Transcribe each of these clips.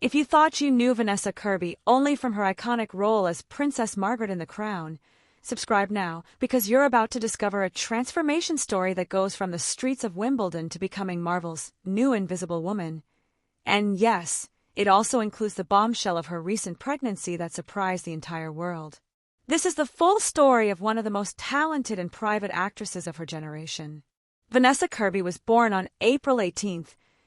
If you thought you knew Vanessa Kirby only from her iconic role as Princess Margaret in The Crown, subscribe now, because you're about to discover a transformation story that goes from the streets of Wimbledon to becoming Marvel's new Invisible Woman. And yes, it also includes the bombshell of her recent pregnancy that surprised the entire world. This is the full story of one of the most talented and private actresses of her generation. Vanessa Kirby was born on April 18,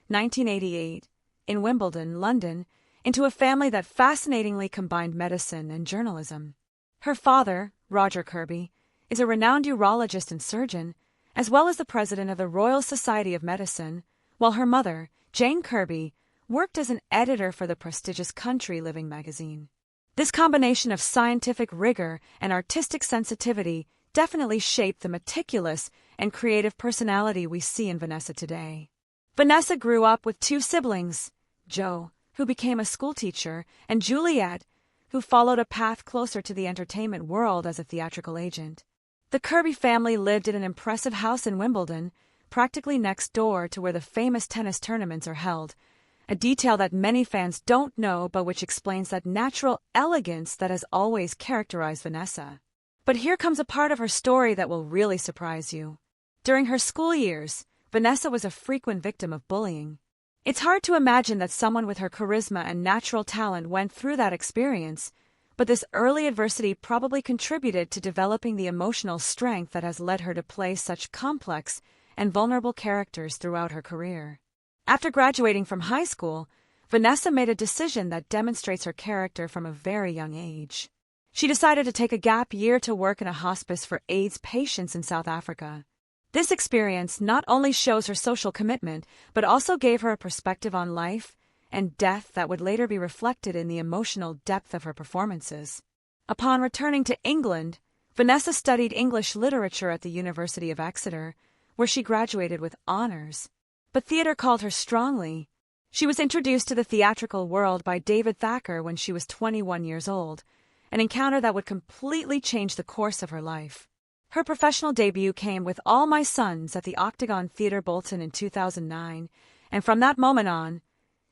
1988, in Wimbledon, London, into a family that fascinatingly combined medicine and journalism. Her father, Roger Kirby, is a renowned urologist and surgeon, as well as the president of the Royal Society of Medicine, while her mother, Jane Kirby, worked as an editor for the prestigious Country Living magazine. This combination of scientific rigor and artistic sensitivity definitely shaped the meticulous and creative personality we see in Vanessa today. Vanessa grew up with two siblings, Jo, who became a schoolteacher, and Juliet, who followed a path closer to the entertainment world as a theatrical agent. The Kirby family lived in an impressive house in Wimbledon, practically next door to where the famous tennis tournaments are held, a detail that many fans don't know but which explains that natural elegance that has always characterized Vanessa. But here comes a part of her story that will really surprise you. During her school years, Vanessa was a frequent victim of bullying. It's hard to imagine that someone with her charisma and natural talent went through that experience, but this early adversity probably contributed to developing the emotional strength that has led her to play such complex and vulnerable characters throughout her career. After graduating from high school, Vanessa made a decision that demonstrates her character from a very young age. She decided to take a gap year to work in a hospice for AIDS patients in South Africa. This experience not only shows her social commitment, but also gave her a perspective on life and death that would later be reflected in the emotional depth of her performances. Upon returning to England, Vanessa studied English literature at the University of Exeter, where she graduated with honors. But theater called her strongly. She was introduced to the theatrical world by David Thacker when she was 21 years old, an encounter that would completely change the course of her life. Her professional debut came with All My Sons at the Octagon Theatre Bolton in 2009, and from that moment on,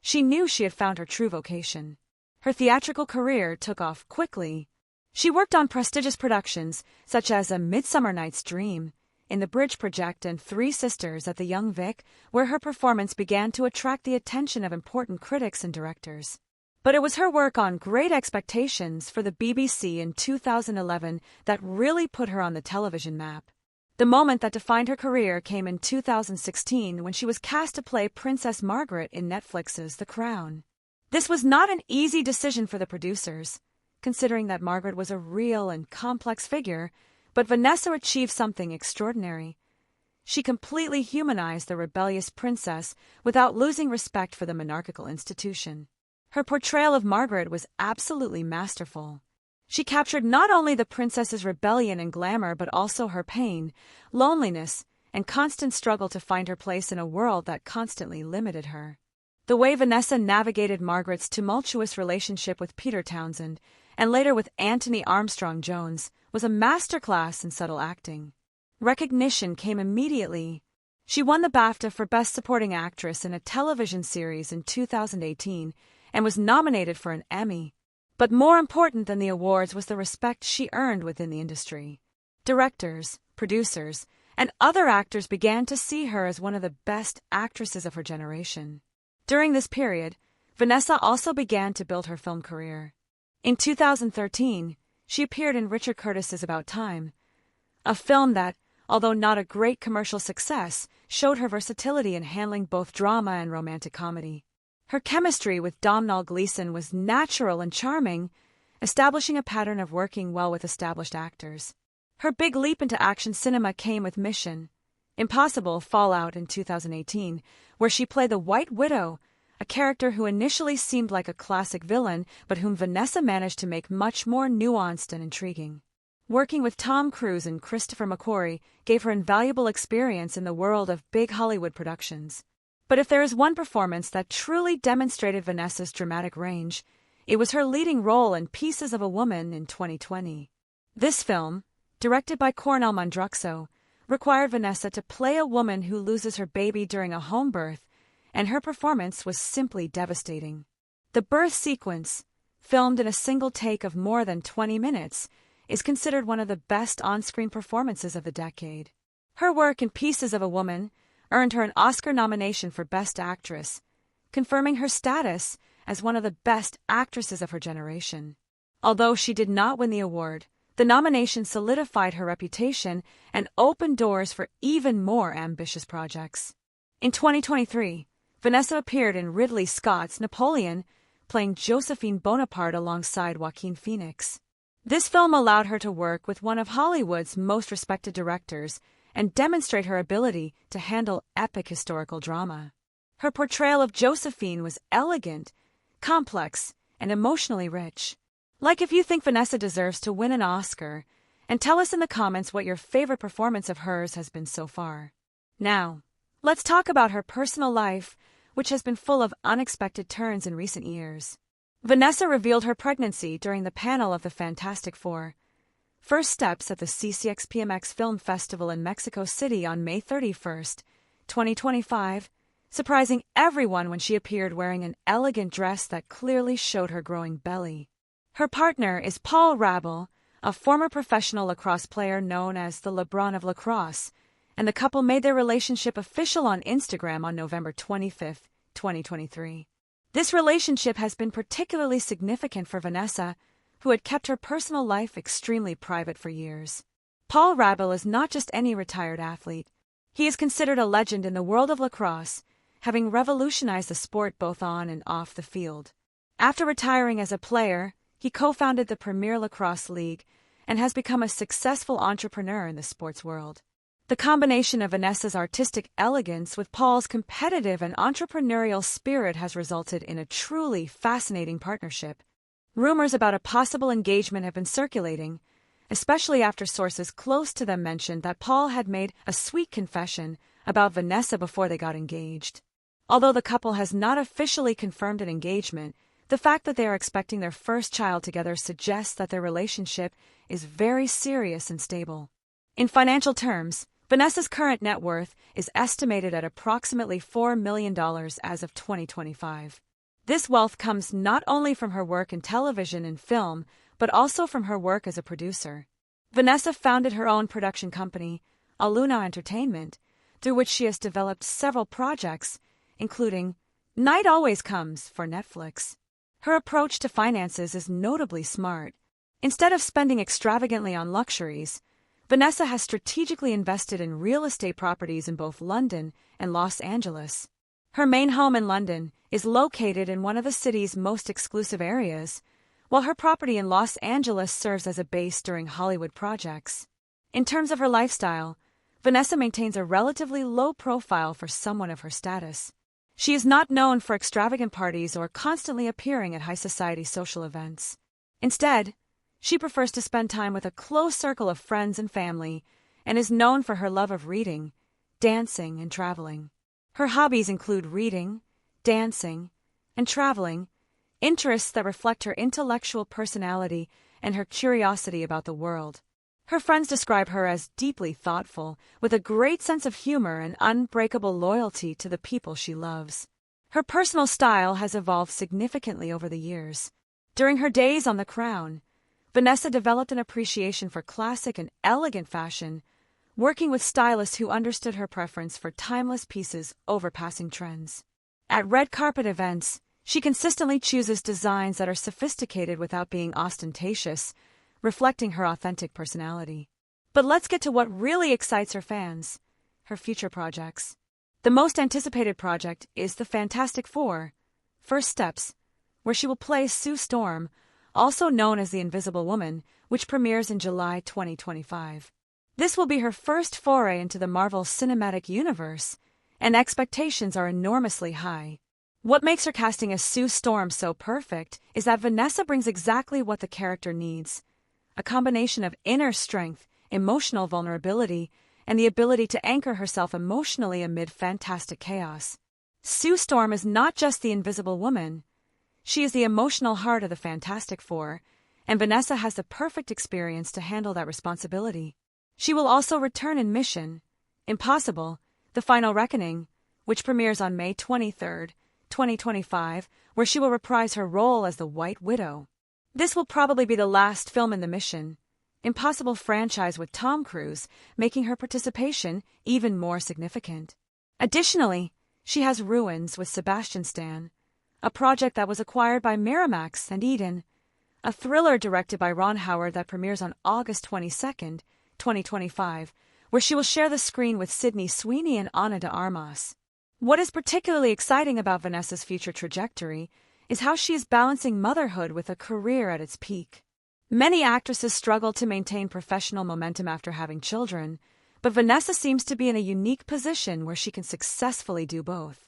she knew she had found her true vocation. Her theatrical career took off quickly. She worked on prestigious productions such as A Midsummer Night's Dream, In the Bridge Project, and Three Sisters at the Young Vic, where her performance began to attract the attention of important critics and directors. But it was her work on Great Expectations for the BBC in 2011 that really put her on the television map. The moment that defined her career came in 2016 when she was cast to play Princess Margaret in Netflix's The Crown. This was not an easy decision for the producers, considering that Margaret was a real and complex figure, but Vanessa achieved something extraordinary. She completely humanized the rebellious princess without losing respect for the monarchical institution. Her portrayal of Margaret was absolutely masterful. She captured not only the princess's rebellion and glamour but also her pain, loneliness, and constant struggle to find her place in a world that constantly limited her. The way Vanessa navigated Margaret's tumultuous relationship with Peter Townsend, and later with Anthony Armstrong-Jones, was a masterclass in subtle acting. Recognition came immediately. She won the BAFTA for Best Supporting Actress in a Television Series in 2018, and was nominated for an Emmy. But more important than the awards was the respect she earned within the industry. Directors, producers, and other actors began to see her as one of the best actresses of her generation. During this period, Vanessa also began to build her film career. In 2013, she appeared in Richard Curtis's About Time, a film that, although not a great commercial success, showed her versatility in handling both drama and romantic comedy. Her chemistry with Domhnall Gleeson was natural and charming, establishing a pattern of working well with established actors. Her big leap into action cinema came with Mission Impossible: Fallout in 2018, where she played the White Widow, a character who initially seemed like a classic villain but whom Vanessa managed to make much more nuanced and intriguing. Working with Tom Cruise and Christopher McQuarrie gave her invaluable experience in the world of big Hollywood productions. But if there is one performance that truly demonstrated Vanessa's dramatic range, it was her leading role in Pieces of a Woman in 2020. This film, directed by Cornel Mondruxo, required Vanessa to play a woman who loses her baby during a home birth, and her performance was simply devastating. The birth sequence, filmed in a single take of more than 20 minutes, is considered one of the best on-screen performances of the decade. Her work in Pieces of a Woman earned her an Oscar nomination for Best Actress, confirming her status as one of the best actresses of her generation. Although she did not win the award, the nomination solidified her reputation and opened doors for even more ambitious projects. In 2023, Vanessa appeared in Ridley Scott's Napoleon, playing Josephine Bonaparte alongside Joaquin Phoenix. This film allowed her to work with one of Hollywood's most respected directors and demonstrate her ability to handle epic historical drama. Her portrayal of Josephine was elegant, complex, and emotionally rich. Like if you think Vanessa deserves to win an Oscar, and tell us in the comments what your favorite performance of hers has been so far. Now, let's talk about her personal life, which has been full of unexpected turns in recent years. Vanessa revealed her pregnancy during the panel of the Fantastic Four. First steps at the CCXPMX Film Festival in Mexico City on May 31, 2025, surprising everyone when she appeared wearing an elegant dress that clearly showed her growing belly. Her partner is Paul Rabel, a former professional lacrosse player known as the LeBron of lacrosse, and the couple made their relationship official on Instagram on November 25, 2023. This relationship has been particularly significant for Vanessa, who had kept her personal life extremely private for years. Paul Rabel is not just any retired athlete. He is considered a legend in the world of lacrosse, having revolutionized the sport both on and off the field. After retiring as a player, he co-founded the Premier Lacrosse League and has become a successful entrepreneur in the sports world. The combination of Vanessa's artistic elegance with Paul's competitive and entrepreneurial spirit has resulted in a truly fascinating partnership. Rumors about a possible engagement have been circulating, especially after sources close to them mentioned that Paul had made a sweet confession about Vanessa before they got engaged. Although the couple has not officially confirmed an engagement, the fact that they are expecting their first child together suggests that their relationship is very serious and stable. In financial terms, Vanessa's current net worth is estimated at approximately $4 million as of 2025. This wealth comes not only from her work in television and film, but also from her work as a producer. Vanessa founded her own production company, Aluna Entertainment, through which she has developed several projects, including Night Always Comes for Netflix. Her approach to finances is notably smart. Instead of spending extravagantly on luxuries, Vanessa has strategically invested in real estate properties in both London and Los Angeles. Her main home in London is located in one of the city's most exclusive areas, while her property in Los Angeles serves as a base during Hollywood projects. In terms of her lifestyle, Vanessa maintains a relatively low profile for someone of her status. She is not known for extravagant parties or constantly appearing at high society social events. Instead, she prefers to spend time with a close circle of friends and family, and is known for her love of reading, dancing, and traveling. Her hobbies include reading, dancing, and traveling, interests that reflect her intellectual personality and her curiosity about the world. Her friends describe her as deeply thoughtful, with a great sense of humor and unbreakable loyalty to the people she loves. Her personal style has evolved significantly over the years. During her days on The Crown, Vanessa developed an appreciation for classic and elegant fashion, working with stylists who understood her preference for timeless pieces over passing trends. At red carpet events, she consistently chooses designs that are sophisticated without being ostentatious, reflecting her authentic personality. But let's get to what really excites her fans, her future projects. The most anticipated project is the Fantastic Four, First Steps, where she will play Sue Storm, also known as the Invisible Woman, which premieres in July 2025. This will be her first foray into the Marvel Cinematic Universe, and expectations are enormously high. What makes her casting as Sue Storm so perfect is that Vanessa brings exactly what the character needs: a combination of inner strength, emotional vulnerability, and the ability to anchor herself emotionally amid fantastic chaos. Sue Storm is not just the Invisible Woman. She is the emotional heart of the Fantastic Four, and Vanessa has the perfect experience to handle that responsibility. She will also return in Mission Impossible: The Final Reckoning, which premieres on May 23, 2025, where she will reprise her role as the White Widow. This will probably be the last film in the Mission Impossible franchise with Tom Cruise, making her participation even more significant. Additionally, she has Ruins with Sebastian Stan, a project that was acquired by Miramax and Eden, a thriller directed by Ron Howard that premieres on August 22, 2025, where she will share the screen with Sydney Sweeney and Ana de Armas. What is particularly exciting about Vanessa's future trajectory is how she is balancing motherhood with a career at its peak. Many actresses struggle to maintain professional momentum after having children, but Vanessa seems to be in a unique position where she can successfully do both.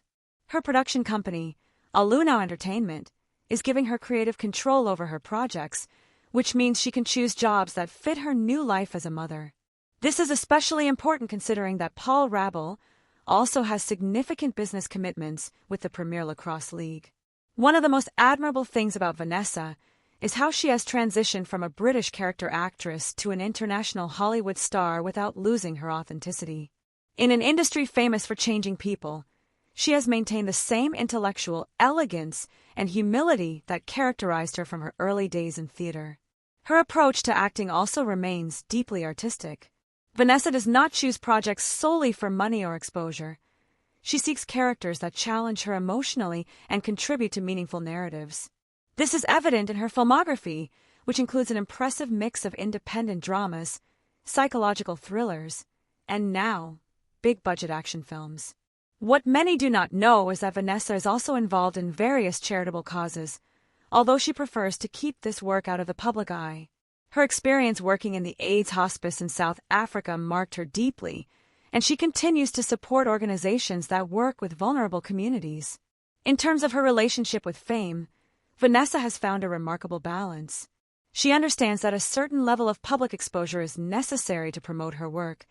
Her production company, Alunau Entertainment, is giving her creative control over her projects, which means she can choose jobs that fit her new life as a mother. This is especially important considering that Paul Rabel also has significant business commitments with the Premier Lacrosse League. One of the most admirable things about Vanessa is how she has transitioned from a British character actress to an international Hollywood star without losing her authenticity. In an industry famous for changing people, she has maintained the same intellectual elegance and humility that characterized her from her early days in theater. Her approach to acting also remains deeply artistic. Vanessa does not choose projects solely for money or exposure. She seeks characters that challenge her emotionally and contribute to meaningful narratives. This is evident in her filmography, which includes an impressive mix of independent dramas, psychological thrillers, and now, big-budget action films. What many do not know is that Vanessa is also involved in various charitable causes, although she prefers to keep this work out of the public eye. Her experience working in the AIDS hospice in South Africa marked her deeply, and she continues to support organizations that work with vulnerable communities. In terms of her relationship with fame, Vanessa has found a remarkable balance. She understands that a certain level of public exposure is necessary to promote her work,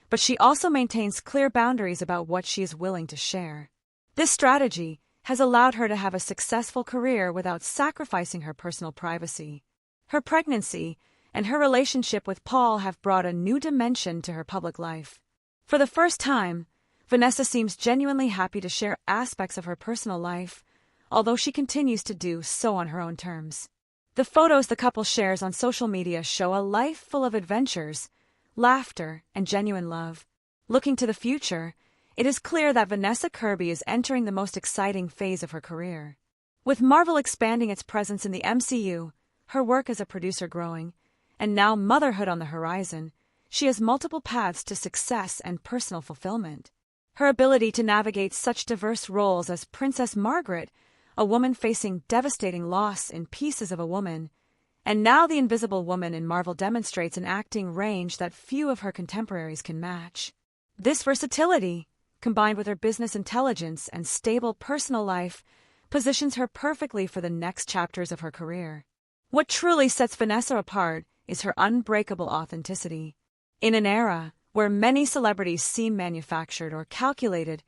but she also maintains clear boundaries about what she is willing to share. This strategy has allowed her to have a successful career without sacrificing her personal privacy. Her pregnancy and her relationship with Paul have brought a new dimension to her public life. For the first time, Vanessa seems genuinely happy to share aspects of her personal life, although she continues to do so on her own terms. The photos the couple shares on social media show a life full of adventures, laughter, and genuine love. Looking to the future, it is clear that Vanessa Kirby is entering the most exciting phase of her career. With Marvel expanding its presence in the MCU, her work as a producer growing, and now motherhood on the horizon, she has multiple paths to success and personal fulfillment. Her ability to navigate such diverse roles as Princess Margaret, a woman facing devastating loss in Pieces of a Woman, and now the Invisible Woman in Marvel demonstrates an acting range that few of her contemporaries can match. This versatility, combined with her business intelligence and stable personal life, positions her perfectly for the next chapters of her career. What truly sets Vanessa apart is her unbreakable authenticity. In an era where many celebrities seem manufactured or calculated,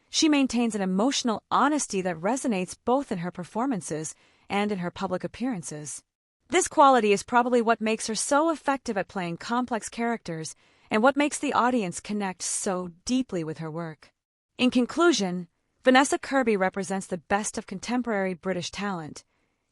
she maintains an emotional honesty that resonates both in her performances and in her public appearances. This quality is probably what makes her so effective at playing complex characters and what makes the audience connect so deeply with her work. In conclusion, Vanessa Kirby represents the best of contemporary British talent: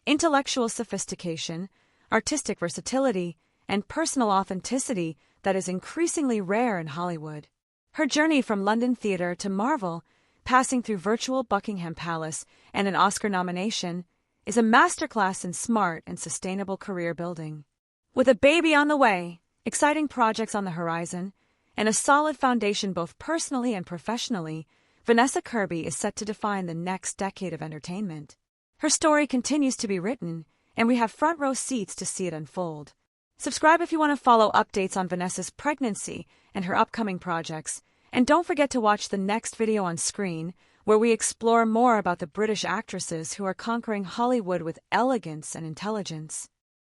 intellectual sophistication, artistic versatility, and personal authenticity that is increasingly rare in Hollywood. Her journey from London theatre to Marvel, passing through virtual Buckingham Palace and an Oscar nomination, is a masterclass in smart and sustainable career building. With a baby on the way, exciting projects on the horizon, and a solid foundation both personally and professionally, Vanessa Kirby is set to define the next decade of entertainment. Her story continues to be written, and we have front row seats to see it unfold. Subscribe if you want to follow updates on Vanessa's pregnancy and her upcoming projects, and don't forget to watch the next video on screen, where we explore more about the British actresses who are conquering Hollywood with elegance and intelligence.